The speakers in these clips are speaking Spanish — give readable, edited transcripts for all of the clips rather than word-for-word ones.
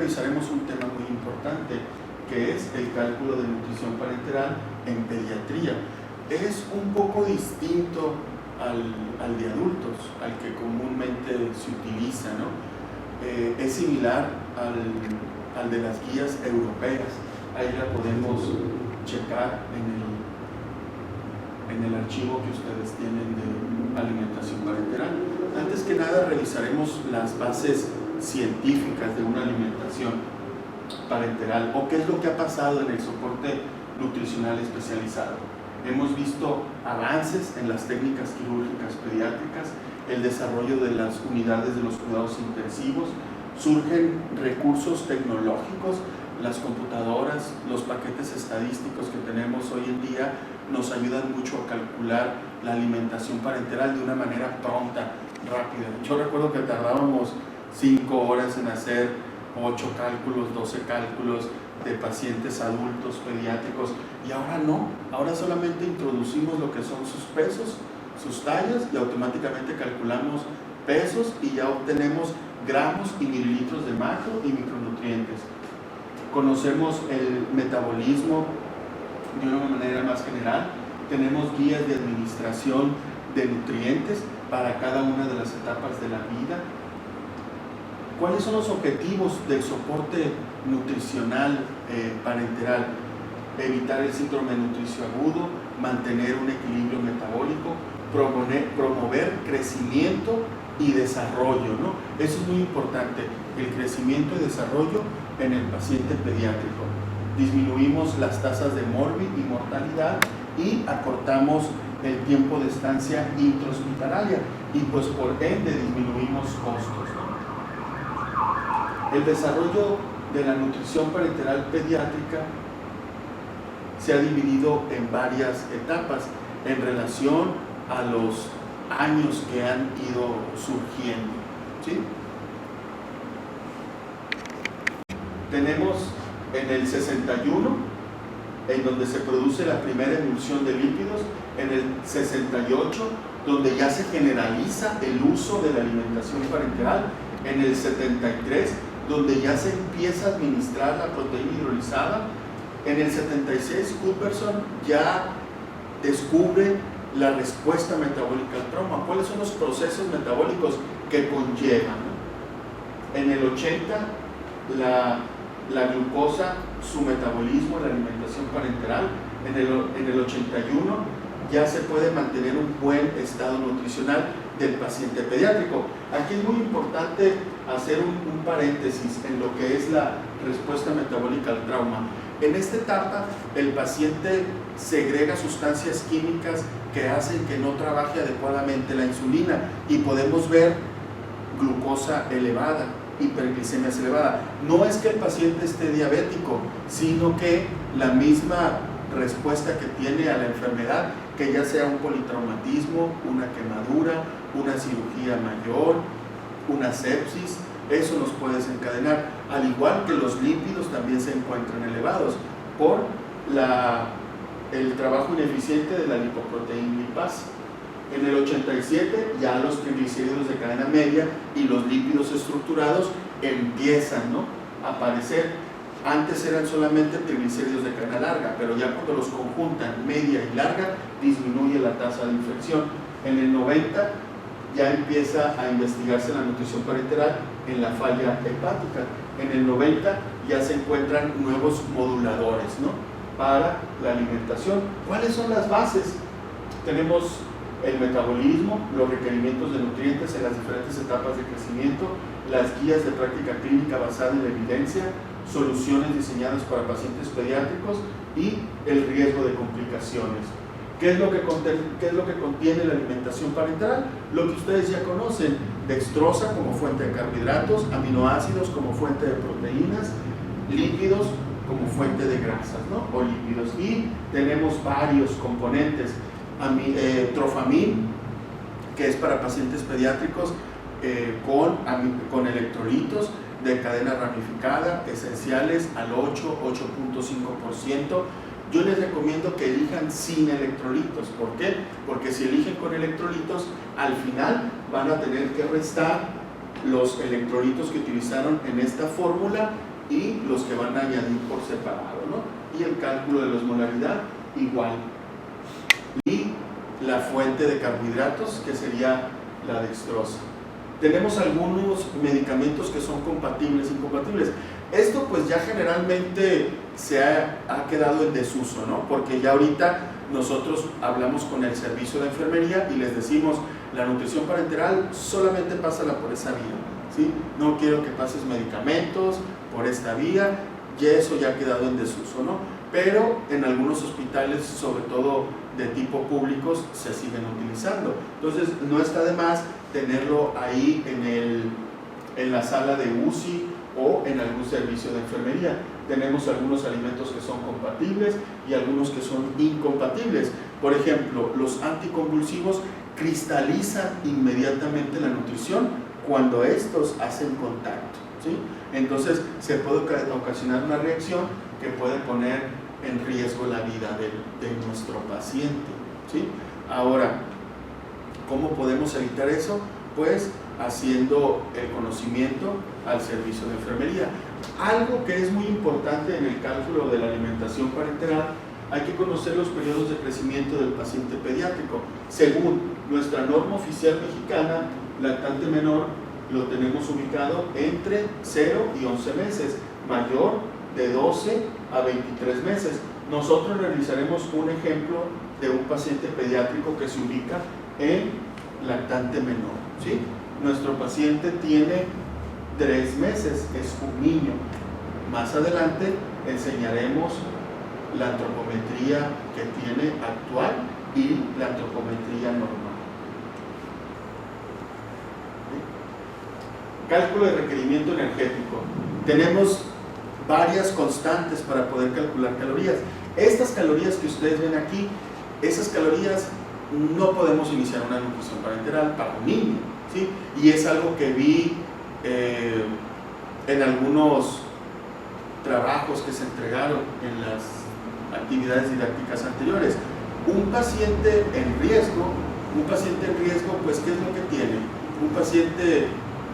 revisaremos un tema muy importante, que es el cálculo de nutrición parenteral en pediatría. Es un poco distinto al de adultos, al que comúnmente se utiliza, ¿no? Es similar al de las guías europeas. Ahí la podemos checar en el archivo que ustedes tienen de alimentación parenteral. Antes que nada revisaremos las bases científicas de una alimentación parenteral, o qué es lo que ha pasado en el soporte nutricional especializado. Hemos visto avances en las técnicas quirúrgicas pediátricas, el desarrollo de las unidades de los cuidados intensivos, surgen recursos tecnológicos, las computadoras, los paquetes estadísticos que tenemos hoy en día nos ayudan mucho a calcular la alimentación parenteral de una manera pronta, rápida. Yo recuerdo que tardábamos 5 horas en hacer 8 cálculos, 12 cálculos de pacientes adultos pediátricos, y ahora no, ahora solamente introducimos lo que son sus pesos, sus tallas, y automáticamente calculamos pesos y ya obtenemos gramos y mililitros de macro y micronutrientes. Conocemos el metabolismo de una manera más general, tenemos guías de administración de nutrientes para cada una de las etapas de la vida. ¿Cuáles son los objetivos del soporte nutricional parenteral? Evitar el síndrome nutricio agudo, mantener un equilibrio metabólico, promover crecimiento y desarrollo, ¿no? Eso es muy importante, el crecimiento y desarrollo en el paciente pediátrico. Disminuimos las tasas de morbi y mortalidad y acortamos el tiempo de estancia intrahospitalaria y pues por ende disminuimos costos, ¿no? El desarrollo de la nutrición parenteral pediátrica se ha dividido en varias etapas en relación a los años que han ido surgiendo, ¿sí? Tenemos en el 61, en donde se produce la primera emulsión de lípidos, en el 68, donde ya se generaliza el uso de la alimentación parenteral, en el 73, donde ya se empieza a administrar la proteína hidrolizada, en el 76, Cuthbertson ya descubre la respuesta metabólica al trauma, cuáles son los procesos metabólicos que conllevan, ¿no? En el 80, la glucosa, su metabolismo, la alimentación parenteral. En el 81 ya se puede mantener un buen estado nutricional del paciente pediátrico. Aquí es muy importante hacer un paréntesis en lo que es la respuesta metabólica al trauma. En esta etapa el paciente segrega sustancias químicas que hacen que no trabaje adecuadamente la insulina y podemos ver glucosa elevada, hiperglicemia elevada. No es que el paciente esté diabético, sino que la misma respuesta que tiene a la enfermedad, que ya sea un politraumatismo, una quemadura, una cirugía mayor, una sepsis, eso nos puede desencadenar, al igual que los lípidos también se encuentran elevados por el trabajo ineficiente de la lipoproteína lipasa. En el 87 ya los triglicéridos de cadena media y los lípidos estructurados empiezan, ¿no?, a aparecer. Antes eran solamente triglicéridos de cadena larga, pero ya cuando los conjuntan media y larga disminuye la tasa de infección. En el 90 ya empieza a investigarse la nutrición parenteral en la falla hepática. En el 90 ya se encuentran nuevos moduladores, ¿no?, para la alimentación. ¿Cuáles son las bases? Tenemos el metabolismo, los requerimientos de nutrientes en las diferentes etapas de crecimiento, las guías de práctica clínica basada en la evidencia, soluciones diseñadas para pacientes pediátricos y el riesgo de complicaciones. ¿Qué es lo que contiene la alimentación parenteral? Lo que ustedes ya conocen: dextrosa como fuente de carbohidratos, aminoácidos como fuente de proteínas, lípidos como fuente de grasas, ¿no?, o lípidos. Y tenemos varios componentes: trofamín, que es para pacientes pediátricos con electrolitos de cadena ramificada, esenciales al 8.5%. Yo les recomiendo que elijan sin electrolitos. ¿Por qué? Porque si eligen con electrolitos, al final van a tener que restar los electrolitos que utilizaron en esta fórmula y los que van a añadir por separado, ¿no? Y el cálculo de la osmolaridad igual. Y la fuente de carbohidratos, que sería la dextrosa. Tenemos algunos medicamentos que son compatibles e incompatibles. Esto pues ya generalmente se ha quedado en desuso, ¿no? Porque ya ahorita nosotros hablamos con el servicio de enfermería y les decimos, la nutrición parenteral solamente pásala por esa vía, ¿sí? No quiero que pases medicamentos por esta vía, y eso ya ha quedado en desuso, ¿no? Pero en algunos hospitales, sobre todo de tipo públicos, se siguen utilizando. Entonces no está de más tenerlo ahí en la sala de UCI o en algún servicio de enfermería. Tenemos algunos alimentos que son compatibles y algunos que son incompatibles. Por ejemplo, los anticonvulsivos cristalizan inmediatamente la nutrición cuando estos hacen contacto, ¿sí? Entonces se puede ocasionar una reacción que puede poner en riesgo la vida de nuestro paciente, ¿sí? Ahora, ¿cómo podemos evitar eso? Pues haciendo el conocimiento al servicio de enfermería. Algo que es muy importante en el cálculo de la alimentación parenteral, hay que conocer los periodos de crecimiento del paciente pediátrico. Según nuestra norma oficial mexicana, lactante menor lo tenemos ubicado entre 0 y 11 meses, mayor de 12 a 23 meses. Nosotros realizaremos un ejemplo de un paciente pediátrico que se ubica en lactante menor, ¿sí? Nuestro paciente tiene 3 meses, es un niño. Más adelante enseñaremos la antropometría que tiene actual y la antropometría normal. ¿Sí? Cálculo de requerimiento energético. Tenemos varias constantes para poder calcular calorías. Estas calorías que ustedes ven aquí, esas calorías no podemos iniciar una nutrición parenteral para un niño, ¿sí? Y es algo que vi en algunos trabajos que se entregaron en las actividades didácticas anteriores. Un paciente en riesgo, pues ¿qué es lo que tiene? Un paciente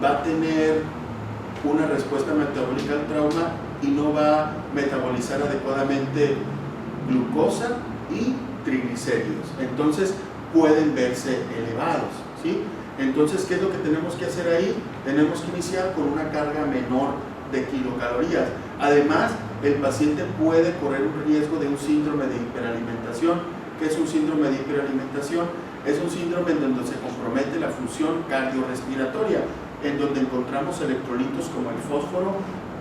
va a tener una respuesta metabólica al trauma y no va a metabolizar adecuadamente glucosa y triglicéridos. Entonces pueden verse elevados, ¿sí? Entonces, ¿qué es lo que tenemos que hacer ahí? Tenemos que iniciar con una carga menor de kilocalorías. Además, el paciente puede correr un riesgo de un síndrome de hiperalimentación. ¿Qué es un síndrome de hiperalimentación? Es un síndrome en donde se compromete la función cardiorrespiratoria, en donde encontramos electrolitos como el fósforo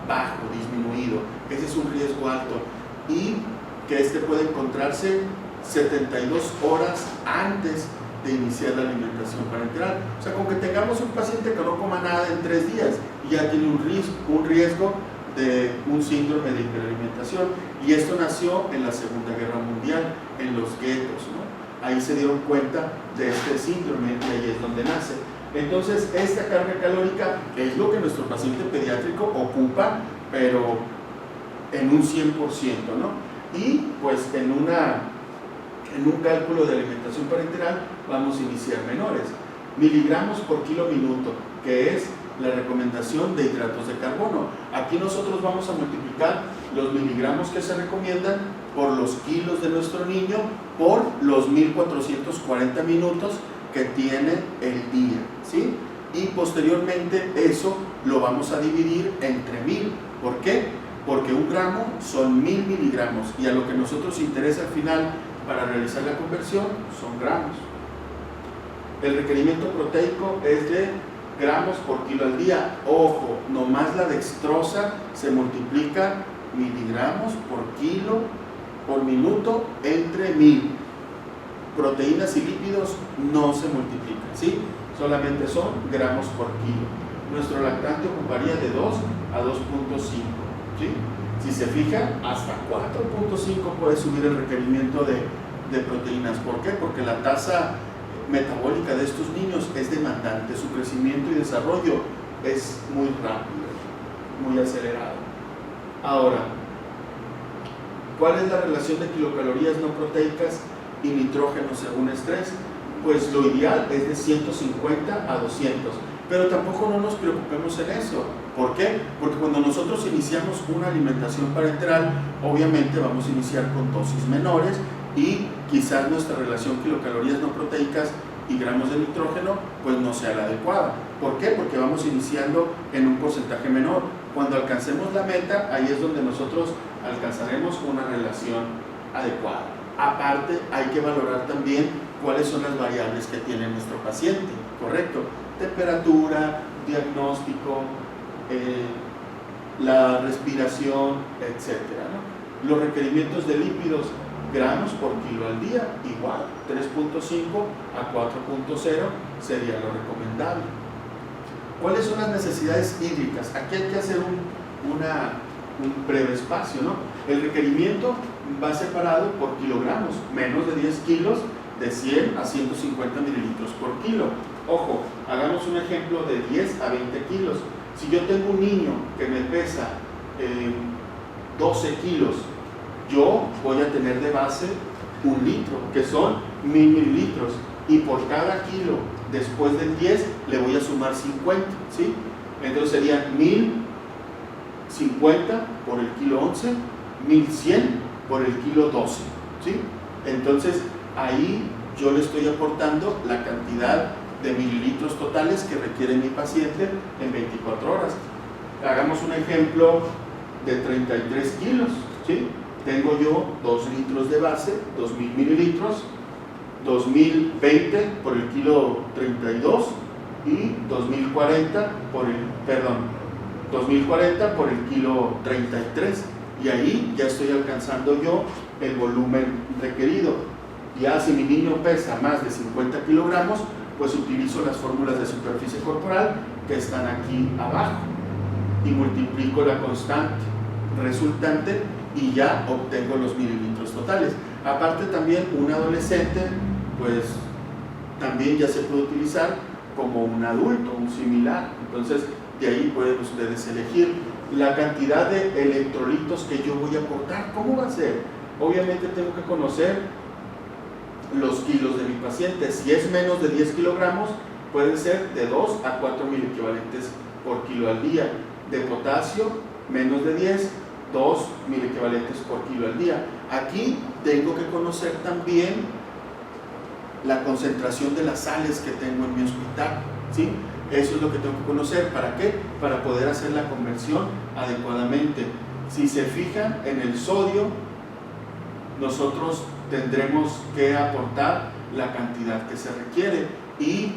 bajo, disminuido. Ese es un riesgo alto y que puede encontrarse 72 horas antes de iniciar la alimentación parenteral. O sea, con que tengamos un paciente que no coma nada en 3 días, ya tiene un riesgo de un síndrome de hiperalimentación. Y esto nació en la Segunda Guerra Mundial, en los guetos, ¿no? Ahí se dieron cuenta de este síndrome y ahí es donde nace. Entonces, esta carga calórica es lo que nuestro paciente pediátrico ocupa, pero en un 100%, ¿no? Y pues en un cálculo de alimentación parenteral vamos a iniciar menores. Miligramos por kilo minuto, que es la recomendación de hidratos de carbono. Aquí nosotros vamos a multiplicar los miligramos que se recomiendan por los kilos de nuestro niño por los 1440 minutos que tiene el día, ¿sí? Y posteriormente eso lo vamos a dividir entre 1000. ¿Por qué? Porque 1 gramo son 1000 miligramos y a lo que nosotros interesa al final para realizar la conversión son gramos. El requerimiento proteico es de gramos por kilo al día. Ojo, nomás la dextrosa se multiplica miligramos por kilo por minuto entre 1000. Proteínas y lípidos no se multiplican, ¿sí? Solamente son gramos por kilo. Nuestro lactante ocuparía de 2 a 2.5, ¿sí? Si se fijan, hasta 4.5 puede subir el requerimiento de proteínas. ¿Por qué? Porque la tasa metabólica de estos niños es demandante, su crecimiento y desarrollo es muy rápido, muy acelerado. Ahora, ¿cuál es la relación de kilocalorías no proteicas y nitrógeno según estrés? Pues lo ideal es de 150 a 200, pero tampoco no nos preocupemos en eso. ¿Por qué? Porque cuando nosotros iniciamos una alimentación parenteral, obviamente vamos a iniciar con dosis menores y quizás nuestra relación kilocalorías no proteicas y gramos de nitrógeno pues no sea la adecuada. ¿Por qué? Porque vamos iniciando en un porcentaje menor. Cuando alcancemos la meta, ahí es donde nosotros alcanzaremos una relación adecuada. Aparte, hay que valorar también cuáles son las variables que tiene nuestro paciente, ¿correcto? Temperatura, diagnóstico, la respiración, etc., ¿no? Los requerimientos de lípidos, gramos por kilo al día, igual, 3.5 a 4.0 sería lo recomendable. ¿Cuáles son las necesidades hídricas? Aquí hay que hacer un breve espacio, ¿no? El requerimiento va separado por kilogramos, menos de 10 kilos, de 100 a 150 mililitros por kilo. Ojo, hagamos un ejemplo de 10 a 20 kilos. Si yo tengo un niño que me pesa 12 kilos, yo voy a tener de base 1 litro, que son 1000 mililitros, y por cada kilo después del 10 le voy a sumar 50, ¿sí? Entonces serían 1050 por el kilo 11, 1100 por el kilo 12, ¿sí? Entonces ahí yo le estoy aportando la cantidad de mililitros totales que requiere mi paciente en 24 horas. Hagamos un ejemplo de 33 kilos, ¿sí? Tengo yo 2 litros de base, 2000 mililitros, 2020 por el kilo 32 y 2040 por el kilo 33, y ahí ya estoy alcanzando yo el volumen requerido. Ya si mi niño pesa más de 50 kilogramos, pues utilizo las fórmulas de superficie corporal que están aquí abajo y multiplico la constante resultante y ya obtengo los mililitros totales. Aparte también un adolescente pues también ya se puede utilizar como un adulto, un similar. Entonces de ahí pueden ustedes elegir la cantidad de electrolitos que yo voy a aportar. ¿Cómo va a ser? Obviamente tengo que conocer los kilos de mi paciente. Si es menos de 10 kilogramos, pueden ser de 2 a 4 mil equivalentes por kilo al día. De potasio, menos de 10, 2 mil equivalentes por kilo al día. Aquí tengo que conocer también la concentración de las sales que tengo en mi hospital, ¿sí? Eso es lo que tengo que conocer. ¿Para qué? Para poder hacer la conversión adecuadamente. Si se fijan en el sodio, nosotros tendremos que aportar la cantidad que se requiere y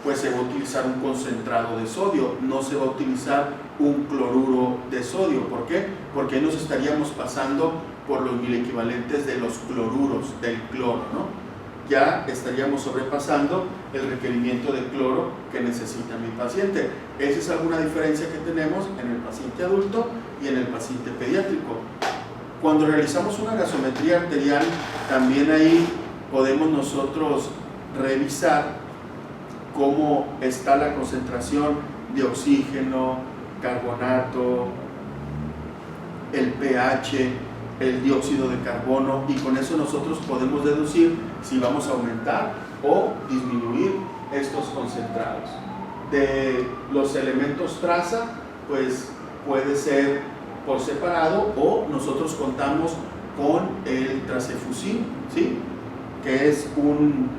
pues se va a utilizar un concentrado de sodio, no se va a utilizar un cloruro de sodio. ¿Por qué? Porque nos estaríamos pasando por los 1000 equivalentes de los cloruros, del cloro, ¿no? Ya estaríamos sobrepasando el requerimiento de cloro que necesita mi paciente. Esa es alguna diferencia que tenemos en el paciente adulto y en el paciente pediátrico. Cuando realizamos una gasometría arterial, también ahí podemos nosotros revisar cómo está la concentración de oxígeno, carbonato, el pH, el dióxido de carbono, y con eso nosotros podemos deducir si vamos a aumentar o disminuir estos concentrados. De los elementos traza, pues puede ser por separado o nosotros contamos con el tracefusin, ¿sí? Que es un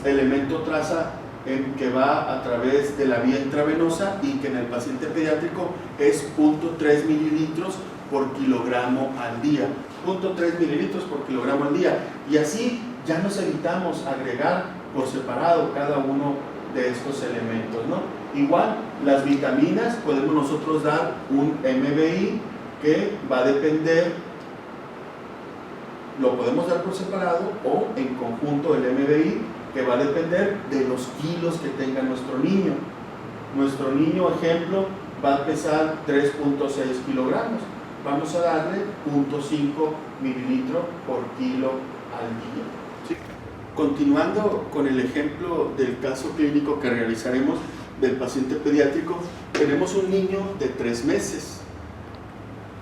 elemento traza que va a través de la vía intravenosa y que en el paciente pediátrico es 0.3 mililitros por kilogramo al día. 0.3 mililitros por kilogramo al día. Y así ya nos evitamos agregar por separado cada uno de estos elementos, ¿no? Igual, las vitaminas, podemos nosotros dar un MBI que va a depender, lo podemos dar por separado o en conjunto el MBI, que va a depender de los kilos que tenga nuestro niño. Nuestro niño, ejemplo, va a pesar 3.6 kilogramos. Vamos a darle 0.5 mililitros por kilo al día, ¿sí? Continuando con el ejemplo del caso clínico que realizaremos del paciente pediátrico, tenemos un niño de 3 meses.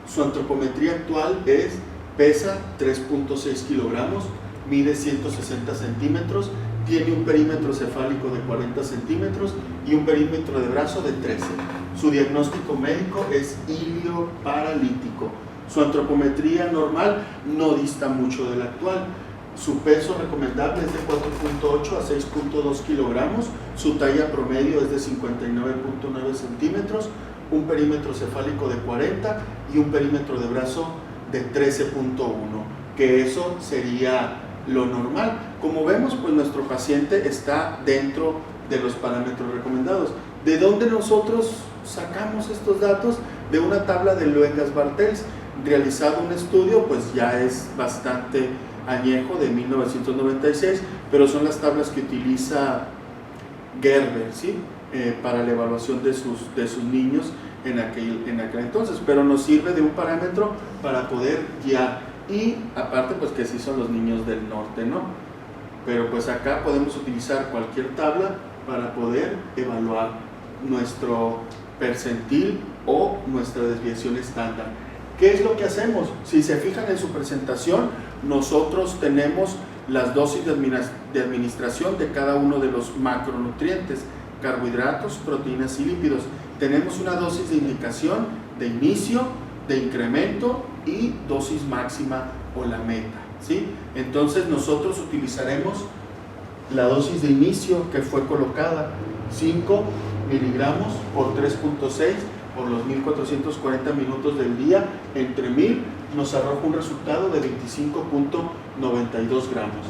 Su antropometría actual pesa 3.6 kilogramos, mide 160 centímetros, tiene un perímetro cefálico de 40 centímetros y un perímetro de brazo de 13. Su diagnóstico médico es ilioparalítico. Su antropometría normal no dista mucho del actual. Su peso recomendable es de 4.8 a 6.2 kilogramos. Su talla promedio es de 59.9 centímetros. Un perímetro cefálico de 40 y un perímetro de brazo de 13.1, que eso sería lo normal. Como vemos, pues nuestro paciente está dentro de los parámetros recomendados. ¿De dónde nosotros sacamos estos datos? De una tabla de Luengas-Bartels, realizado un estudio, pues ya es bastante añejo, de 1996, pero son las tablas que utiliza Gerber, ¿sí? Para la evaluación de sus niños en aquel entonces, pero nos sirve de un parámetro para poder guiar. Y aparte, pues que sí son los niños del norte, ¿no? Pero pues acá podemos utilizar cualquier tabla para poder evaluar nuestro percentil o nuestra desviación estándar. ¿Qué es lo que hacemos? Si se fijan en su presentación, nosotros tenemos las dosis de administración de cada uno de los macronutrientes: carbohidratos, proteínas y lípidos. Tenemos una dosis de indicación, de inicio, de incremento y dosis máxima o la meta, ¿sí? Entonces nosotros utilizaremos la dosis de inicio que fue colocada, 5 miligramos por 3.6 por los 1440 minutos del día entre 1000, nos arroja un resultado de 25.92 gramos.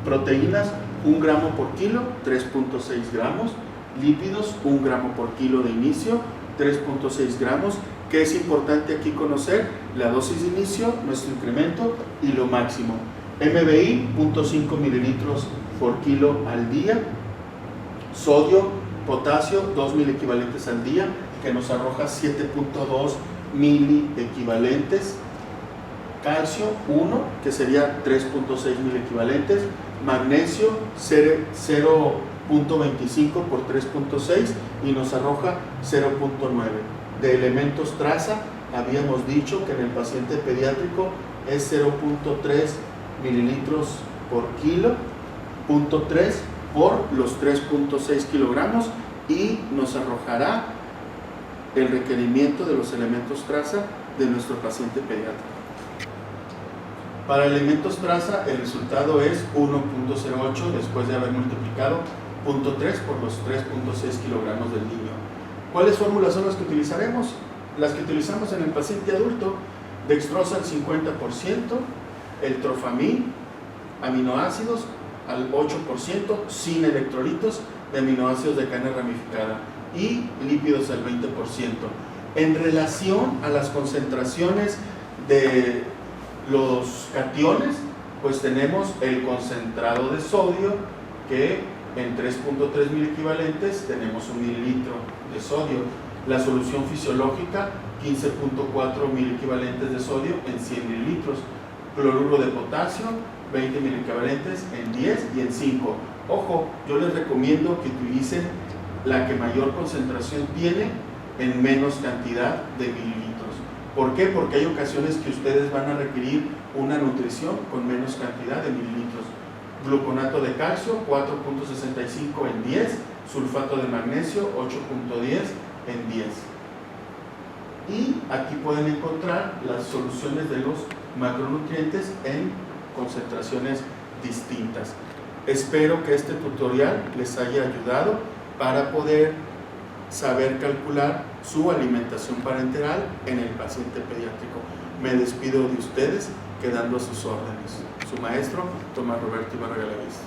Proteínas, 1 gramo por kilo, 3.6 gramos. Lípidos, 1 gramo por kilo de inicio, 3.6 gramos. ¿Qué es importante aquí conocer? La dosis de inicio, nuestro incremento y lo máximo. MBI, 0.5 mililitros por kilo al día. Sodio, potasio, 2.000 equivalentes al día, que nos arroja 7.2 mil equivalentes. Calcio, 1, que sería 3.6 mil equivalentes. Magnesio, 0.25 por 3.6 y nos arroja 0.9. De elementos traza, habíamos dicho que en el paciente pediátrico es 0.3 mililitros por kilo, 0.3 por los 3.6 kilogramos, y nos arrojará el requerimiento de los elementos traza de nuestro paciente pediátrico. Para elementos traza el resultado es 1.08 después de haber multiplicado 0.3 por los 3.6 kilogramos del niño. ¿Cuáles fórmulas son las que utilizaremos? Las que utilizamos en el paciente adulto: dextrosa al 50%, el trofamil, aminoácidos al 8%, sin electrolitos de aminoácidos de cadena ramificada, y lípidos al 20%. En relación a las concentraciones de los cationes, pues tenemos el concentrado de sodio, que en 3.3 mil equivalentes tenemos 1 mililitro de sodio. La solución fisiológica, 15.4 mil equivalentes de sodio en 100 mililitros. Cloruro de potasio, 20 mil equivalentes en 10 y en 5. Ojo, yo les recomiendo que utilicen la que mayor concentración tiene en menos cantidad de mililitros. ¿Por qué? Porque hay ocasiones que ustedes van a requerir una nutrición con menos cantidad de mililitros. Gluconato de calcio, 4.65 en 10, sulfato de magnesio, 8.10 en 10. Y aquí pueden encontrar las soluciones de los macronutrientes en concentraciones distintas. Espero que este tutorial les haya ayudado para poder saber calcular su alimentación parenteral en el paciente pediátrico. Me despido de ustedes quedando a sus órdenes. Su maestro, Tomás Roberto Ibarra Galaviz.